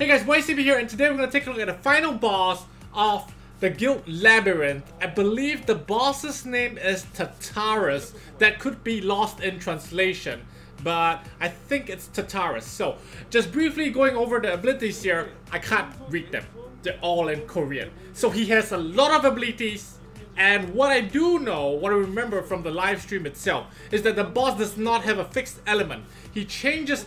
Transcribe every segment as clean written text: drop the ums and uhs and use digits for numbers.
Hey guys, YDCB here, and today we're going to take a look at the final boss of the guild Labyrinth. I believe the boss's name is Tartarus. That could be lost in translation, but I think it's Tartarus. So, just briefly going over the abilities here, I can't read them. They're all in Korean. So he has a lot of abilities, and what I do know, what I remember from the live stream itself, is that the boss does not have a fixed element. He changes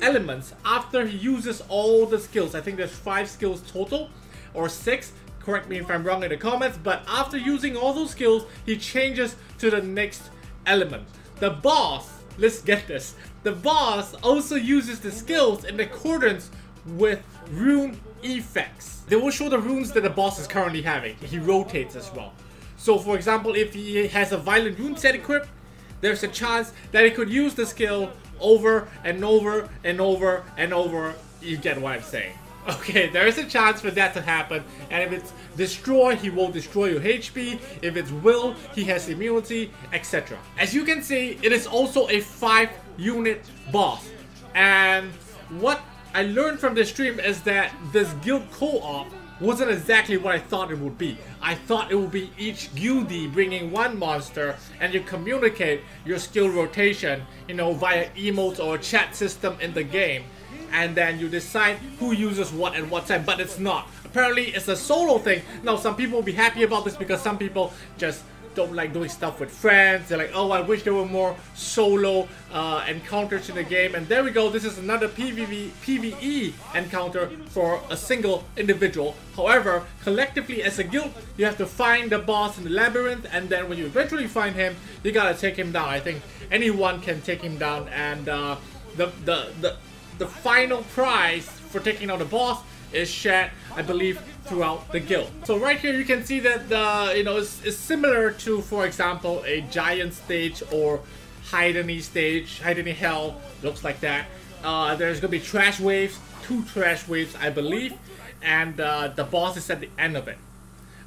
elements after he uses all the skills. I think there's 5 skills total, or 6. Correct me if I'm wrong in the comments, but after using all those skills, he changes to the next element. The boss, let's get this, the boss also uses the skills in accordance with rune effects. They will show the runes that the boss is currently having. He rotates as well. So for example, if he has a violent rune set equipped, there's a chance that he could use the skill over and over and over and over. You get what I'm saying. Okay, there is a chance for that to happen, and if it's destroy, he will destroy your HP. If it's will, he has immunity, etc. As you can see, it is also a 5-unit boss, and what I learned from this stream is that this guild co-op wasn't exactly what I thought it would be. I thought it would be each guildie bringing one monster, and you communicate your skill rotation, you know, via emotes or a chat system in the game, and then you decide who uses what at what time. But it's not. Apparently it's a solo thing. Now some people will be happy about this because some people just don't like doing stuff with friends. They're like, oh, I wish there were more solo encounters in the game. And there we go, this is another PvE encounter for a single individual. However, collectively as a guild, you have to find the boss in the labyrinth, and then when you eventually find him, you gotta take him down. I think anyone can take him down, and the final prize for taking out the boss is shared, I believe, throughout the guild. So right here you can see that it's similar to, for example, a giant stage or hide-any stage, hide-any hell, looks like that. There's gonna be trash waves, 2 trash waves I believe, and the boss is at the end of it.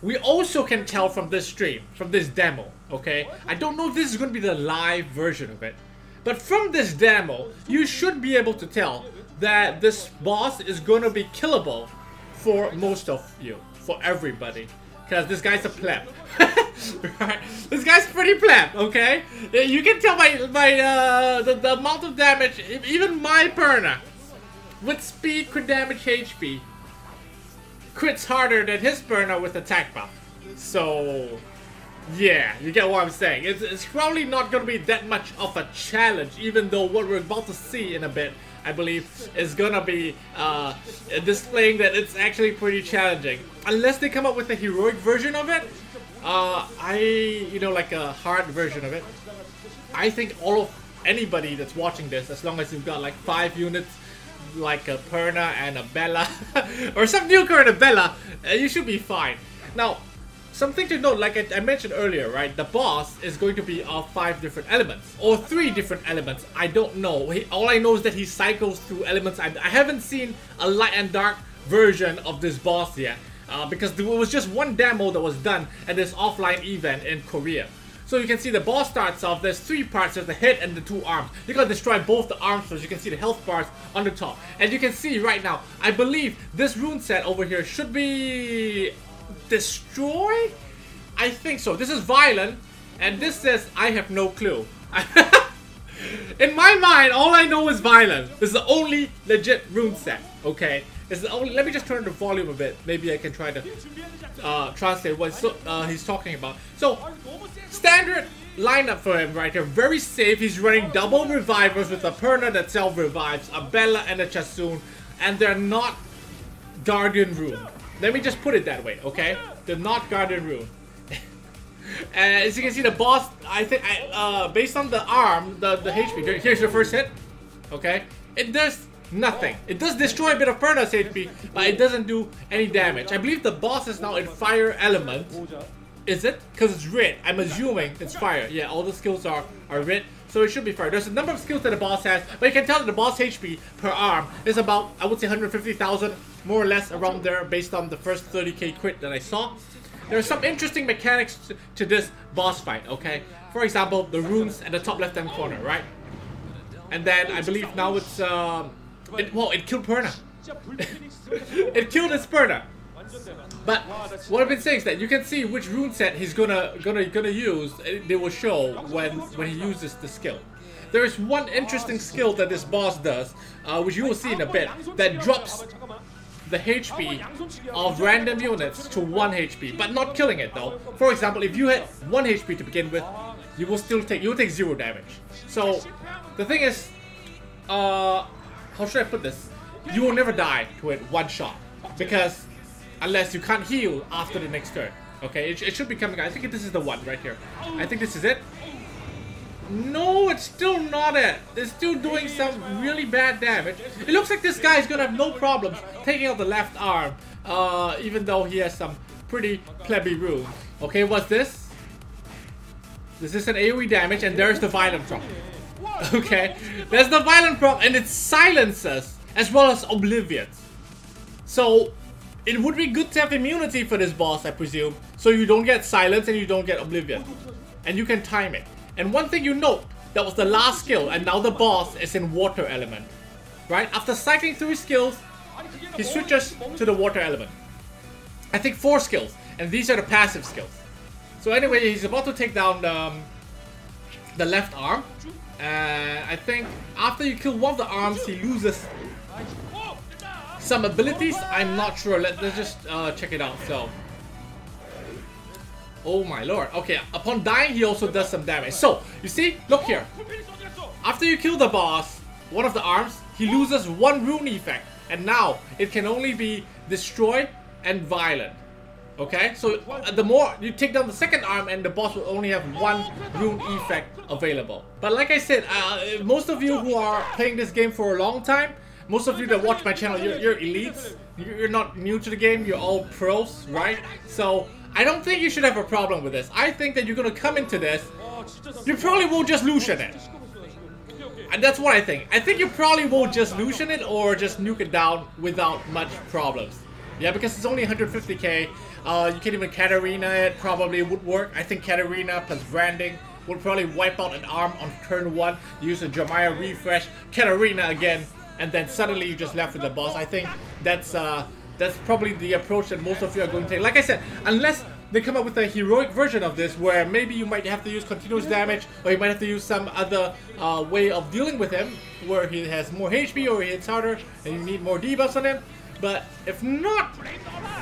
We also can tell from this stream, from this demo, okay? I don't know if this is gonna be the live version of it, but from this demo, you should be able to tell that this boss is going to be killable for most of you, for everybody, because this guy's a pleb. Right? This guy's pretty pleb, okay? You can tell by the amount of damage. Even my Perna, with speed, crit damage, HP, crits harder than his Perna with attack buff. So yeah, you get what I'm saying. It's probably not going to be that much of a challenge, even though what we're about to see in a bit, I believe, is going to be displaying that it's actually pretty challenging. Unless they come up with a heroic version of it, like a hard version of it. I think anybody that's watching this, as long as you've got like 5 units, like a Perna and a Bella, or some nuker and a Bella, you should be fine. Now, something to note, like I mentioned earlier, right? The boss is going to be of 5 different elements, or 3 different elements. I don't know. All I know is that he cycles through elements. I haven't seen a light and dark version of this boss yet, because there was just one demo that was done at this offline event in Korea. So you can see the boss starts off, there's 3 parts, there's the head and the 2 arms. You gotta destroy both the arms first. You can see the health bars on the top. And you can see right now, I believe this rune set over here should be destroy? I think so. This is violent, and this says I have no clue. In my mind, all I know is violent. This is the only legit rune set, okay? It's the only. Let me just turn the volume a bit. Maybe I can try to translate what he's talking about. So, standard lineup for him right here. Very safe. He's running double revivers with a Perna that self-revives, a Bella and a Chasun, and they're not Guardian Rune. Let me just put it that way, okay? They're not Guardian Rune. As you can see, the boss, I think, based on the arm, the HP, here's your first hit, okay? It does nothing. It does destroy a bit of Perna's HP, but it doesn't do any damage. I believe the boss is now in fire element. Is it? Because it's red. I'm assuming it's fire. Yeah, all the skills are red, so it should be fire. There's a number of skills that the boss has, but you can tell that the boss HP per arm is about, I would say, 150,000, more or less around there, based on the first 30k crit that I saw. There are some interesting mechanics to this boss fight, okay? For example, the runes at the top left-hand corner, right? And then I believe now it's, it killed Perna. It killed his Spurter. But what I've been saying is that you can see which rune set he's gonna use. They will show when he uses the skill. There is one interesting skill that this boss does, which you will see in a bit, that drops the HP of random units to 1 HP, but not killing it though. For example, if you had 1 HP to begin with, you will take 0 damage. So the thing is, how should I put this? You will never die to it one shot, because unless you can't heal after the next turn. Okay, it should be coming. I think this is the one right here. I think this is it. No, it's still not it. It's still doing some really bad damage. It looks like this guy is gonna have no problems taking out the left arm, even though he has some pretty plebby runes. Okay, what's this? This is an AoE damage, and there's the violent proc. Okay, there's the violent proc, and it silences as well as oblivions. So it would be good to have immunity for this boss, I presume, so you don't get silence and you don't get oblivion, and you can time it. And one thing you note, that was the last skill, and now the boss is in water element, right? After cycling through his skills, he switches to the water element. I think 4 skills, and these are the passive skills. So anyway, he's about to take down the left arm. I think after you kill one of the arms, he loses some abilities. I'm not sure. Let's just check it out. So, oh my lord. Okay, upon dying, he also does some damage. So you see, look here. After you kill the boss, one of the arms, he loses 1 rune effect, and now it can only be destroyed and violent. Okay, so the more you take down the second arm, and the boss will only have 1 rune effect available. But like I said, most of you who are playing this game for a long time, most of you that watch my channel, you're elites. You're not new to the game. You're all pros, right? So I don't think you should have a problem with this. I think that you're gonna come into this, you probably won't just Lucian it. And that's what I think. I think you probably won't just Lucian it or just nuke it down without much problems. Yeah, because it's only 150k. You can even Katarina it, probably would work. I think Katarina plus branding would probably wipe out an arm on turn 1. Use a Jeremiah refresh, Katarina again, and then suddenly you just left with the boss. I think that's probably the approach that most of you are going to take. Like I said, unless they come up with a heroic version of this, where maybe you might have to use continuous damage, or you might have to use some other way of dealing with him, where he has more HP or he hits harder, and you need more debuffs on him. But if not,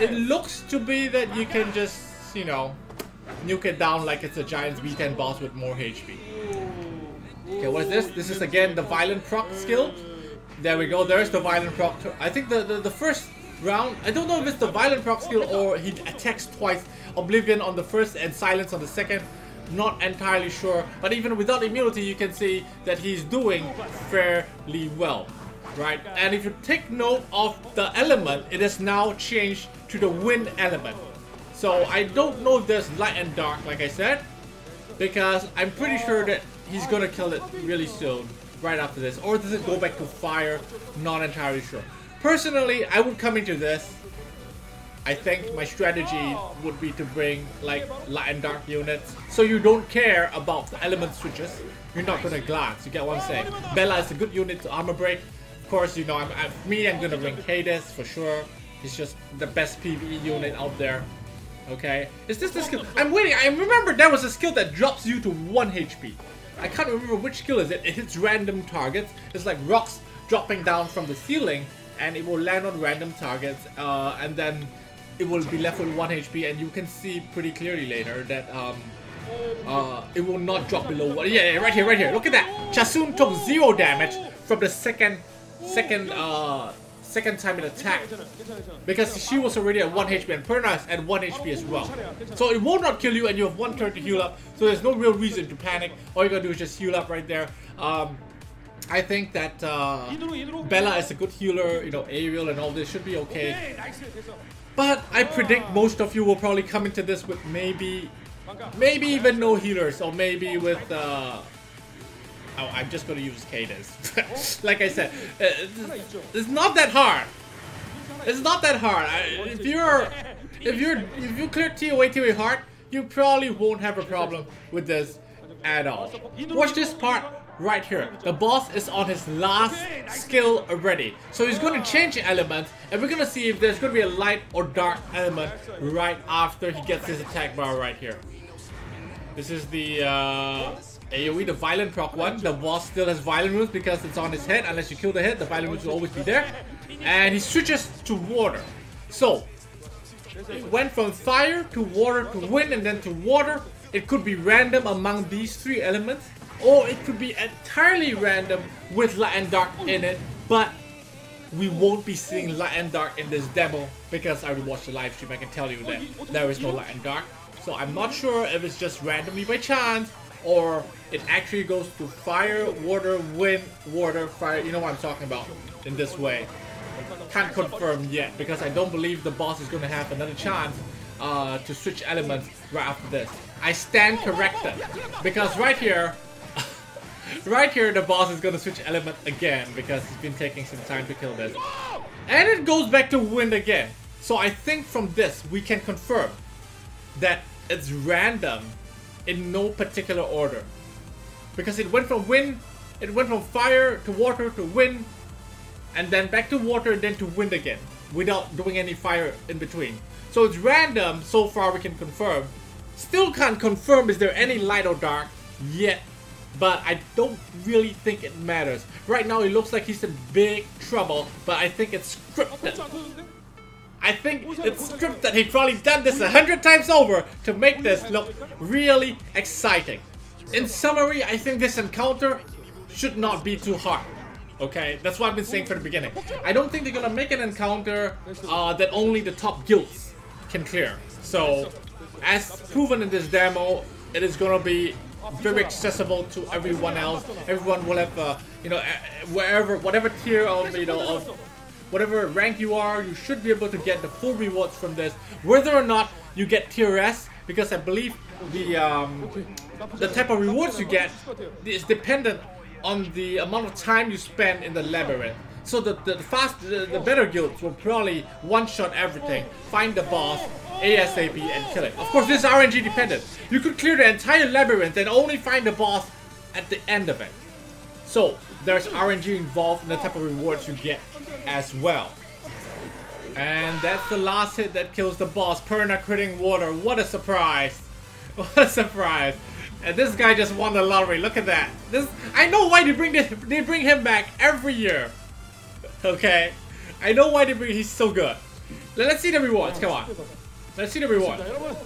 it looks to be that you can just, you know, nuke it down like it's a Giants V10 boss with more HP. Okay, what is this? This is again the violent proc skill. There we go, there's the violent proc. I think the first round, I don't know if it's the violent proc skill or he attacks twice. Oblivion on the first and silence on the second. Not entirely sure. But even without immunity, you can see that he's doing fairly well. Right, and if you take note of the element, it has now changed to the wind element. So I don't know if there's light and dark, like I said, because I'm pretty sure that he's gonna kill it really soon, right after this. Or does it go back to fire? Not entirely sure. Personally, I would come into this. I think my strategy would be to bring like light and dark units, so you don't care about the element switches. You're not gonna glance. You get what I'm saying? Bella is a good unit to armor break. Of course, you know, I'm gonna bring Hades for sure. He's just the best PvE unit out there. Okay, is this the skill? I'm waiting. I remember there was a skill that drops you to 1 HP. I can't remember which skill is it. It hits random targets. It's like rocks dropping down from the ceiling, and it will land on random targets, and then it will be left with 1 HP. And you can see pretty clearly later that it will not drop below 1. Yeah, right here. Look at that. Chasun took 0 damage from the second time it attacked, because she was already at 1 HP and Perna is at 1 HP as well. So it will not kill you, and you have 1 turn to heal up, so there's no real reason to panic. All you gotta do is just heal up right there. I think that Bella is a good healer, you know, Ariel and all this should be okay. But I predict most of you will probably come into this with maybe even no healers, or maybe with oh, I'm just gonna use Cadence. Like I said, it's not that hard. It's not that hard. If you clear TOA hard, you probably won't have a problem with this at all. Watch this part right here. The boss is on his last skill already. So he's going to change the element, and we're going to see if there's going to be a light or dark element right after he gets his attack bar right here. This is the AoE, the violent proc one. The boss still has violent moves because it's on his head. Unless you kill the head, the violent moves will always be there. And he switches to water. So it went from fire to water to wind and then to water. It could be random among these three elements, or it could be entirely random with light and dark in it, but we won't be seeing light and dark in this demo because I watched the live stream. I can tell you that there is no light and dark. So I'm not sure if it's just randomly by chance or it actually goes to fire, water, wind, water, fire. You know what I'm talking about in this way. Can't confirm yet because I don't believe the boss is going to have another chance to switch elements right after this. I stand corrected because right here the boss is going to switch element again because he's been taking some time to kill this. And it goes back to wind again. So I think from this we can confirm that it's random in no particular order. Because it went from wind, it went from fire to water to wind, and then back to water and then to wind again without doing any fire in between. So it's random so far, we can confirm. Still can't confirm is there any light or dark yet, but I don't really think it matters. Right now it looks like he's in big trouble, but I think it's scripted. I think it's scripted. He's probably done this 100 times over to make this look really exciting. In summary, I think this encounter should not be too hard. Okay, that's what I've been saying from the beginning. I don't think they're gonna make an encounter that only the top guilds can clear. So, as proven in this demo, it is gonna be very accessible to everyone else. Everyone will have, you know, whatever tier of, you know, of whatever rank you are, you should be able to get the full rewards from this. Whether or not you get tier S, because I believe the type of rewards you get is dependent on the amount of time you spend in the labyrinth. So the better guilds will probably one-shot everything, find the boss ASAP and kill it. Of course, this is RNG dependent. You could clear the entire labyrinth and only find the boss at the end of it. So there's RNG involved in the type of rewards you get as well. And that's the last hit that kills the boss. Perna critting water. What a surprise! What a surprise! And this guy just won the lottery. Look at that. This, I know why they bring him back every year. Okay, I know why he's so good. Let's see the rewards. Come on, let's see the reward.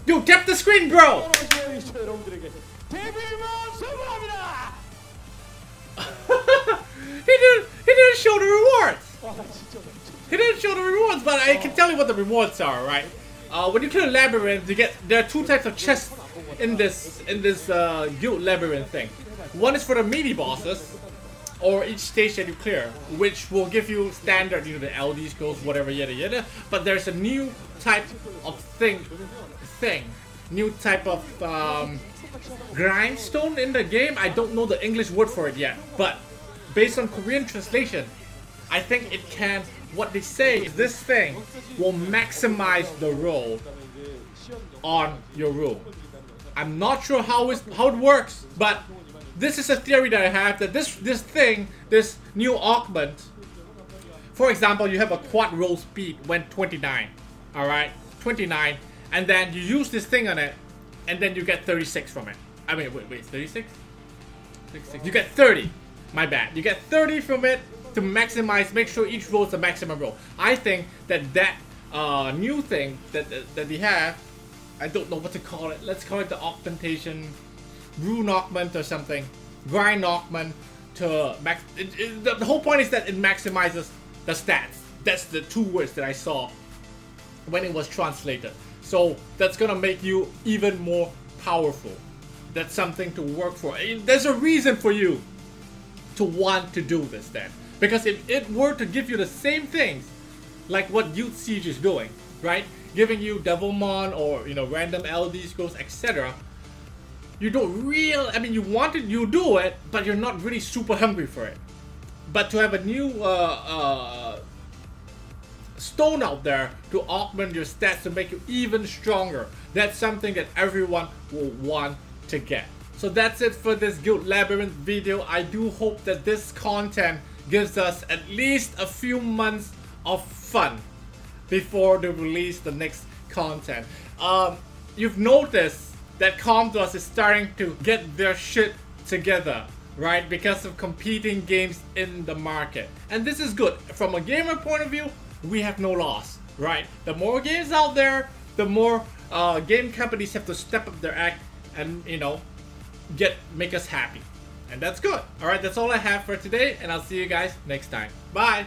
Dude, tap the screen, bro. He didn't show the rewards. He didn't show the rewards, but I can tell you what the rewards are, right? When you kill a labyrinth, there are two types of chests in this guild labyrinth thing. One is for the meaty bosses, or each stage that you clear, which will give you standard, you know, the LD scrolls, whatever, yada yada. But there's a new type of new type of grindstone in the game. I don't know the English word for it yet, but based on Korean translation, I think it can. What they say is this thing will maximize the roll on your room. I'm not sure how it works, but this is a theory that I have, that this new augment, for example, you have a quad roll speed when 29, alright, 29, and then you use this thing on it, and then you get 36 from it. I mean, wait, 36? 36. You get 30, my bad. You get 30 from it to maximize, make sure each roll is a maximum roll. I think that new thing that they have, I don't know what to call it. Let's call it the augmentation, rune augment or something, grind augment to max. The whole point is that it maximizes the stats. That's the two words that I saw when it was translated. So that's gonna make you even more powerful. That's something to work for. There's a reason for you to want to do this then. Because if it were to give you the same things like what Youth Siege is doing, right? Giving you Devilmon or, you know, random LD scrolls, etc. You don't really, I mean, you do it, but you're not really super hungry for it. But to have a new stone out there to augment your stats to make you even stronger, that's something that everyone will want to get. So that's it for this Guild Labyrinth video. I do hope that this content gives us at least a few months of fun before they release the next content. You've noticed that Comdos is starting to get their shit together, right? Because of competing games in the market. And this is good. From a gamer point of view, we have no loss, right? The more games out there, the more game companies have to step up their act and, you know, make us happy. And that's good. Alright, that's all I have for today, and I'll see you guys next time. Bye!